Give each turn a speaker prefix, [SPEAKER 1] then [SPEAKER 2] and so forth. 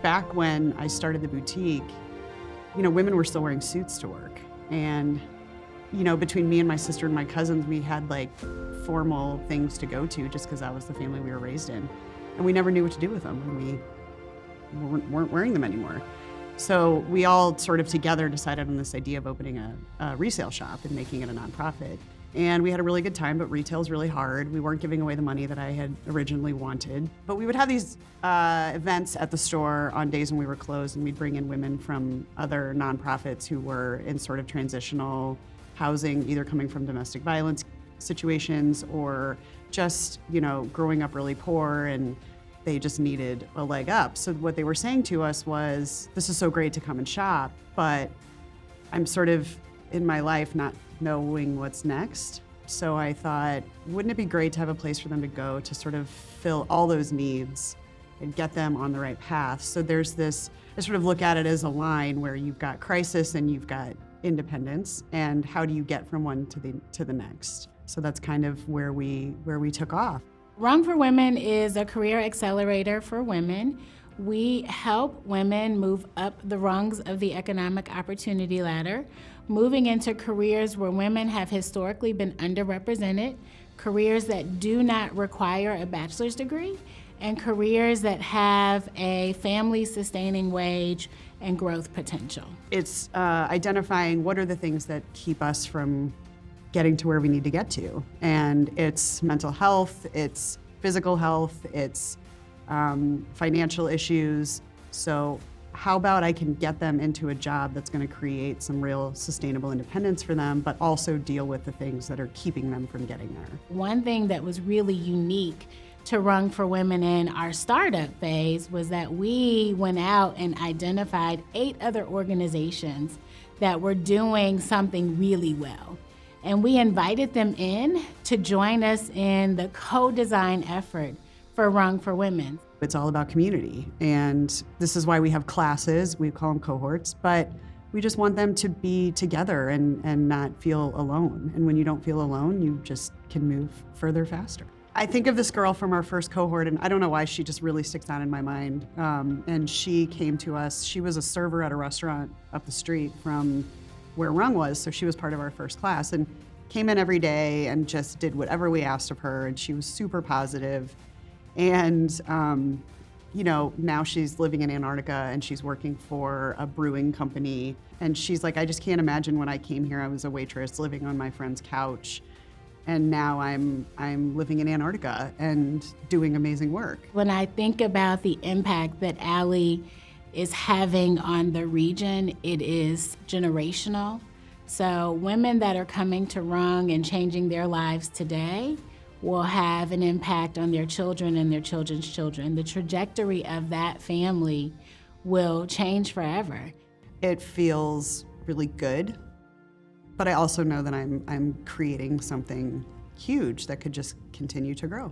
[SPEAKER 1] Back when I started the boutique, women were still wearing suits to work. And, between me and my sister and my cousins, we had like formal things to go to just because that was the family we were raised in. And we never knew what to do with them, and we weren't wearing them anymore. So we all sort of together decided on this idea of opening a resale shop and making it a nonprofit. And we had a really good time, but retail's really hard. We weren't giving away the money that I had originally wanted. But we would have these events at the store on days when we were closed, and we'd bring in women from other nonprofits who were in sort of transitional housing, either coming from domestic violence situations or just, growing up really poor, and they just needed a leg up. So what they were saying to us was, this is so great to come and shop, but I'm sort of in my life not knowing what's next. So I thought, wouldn't it be great to have a place for them to go to sort of fill all those needs and get them on the right path? So there's this, I sort of look at it as a line where you've got crisis and you've got independence, and how do you get from one to the next? So that's kind of where we took off.
[SPEAKER 2] Rung for Women is a career accelerator for women. We help women move up the rungs of the economic opportunity ladder, moving into careers where women have historically been underrepresented, careers that do not require a bachelor's degree, and careers that have a family-sustaining wage and growth potential.
[SPEAKER 1] It's identifying what are the things that keep us from getting to where we need to get to. And it's mental health, it's physical health, it's financial issues. So how about I can get them into a job that's going to create some real sustainable independence for them, but also deal with the things that are keeping them from getting there.
[SPEAKER 2] One thing that was really unique to Rung for Women in our startup phase was that we went out and identified 8 other organizations that were doing something really well. And we invited them in to join us in the co-design effort for Rung for Women.
[SPEAKER 1] It's all about community, and this is why we have classes, we call them cohorts, but we just want them to be together and not feel alone. And when you don't feel alone, you just can move further faster. I think of this girl from our first cohort, and I don't know why she just really sticks out in my mind. And she came to us, she was a server at a restaurant up the street from where Rung was, so she was part of our first class, and came in every day and just did whatever we asked of her, and she was super positive. And now she's living in Antarctica and she's working for a brewing company. And she's like, I just can't imagine when I came here, I was a waitress living on my friend's couch. And now I'm living in Antarctica and doing amazing work.
[SPEAKER 2] When I think about the impact that Ali is having on the region, it is generational. So women that are coming to Rung and changing their lives today will have an impact on their children and their children's children. The trajectory of that family will change forever.
[SPEAKER 1] It feels really good, but I also know that I'm creating something huge that could just continue to grow.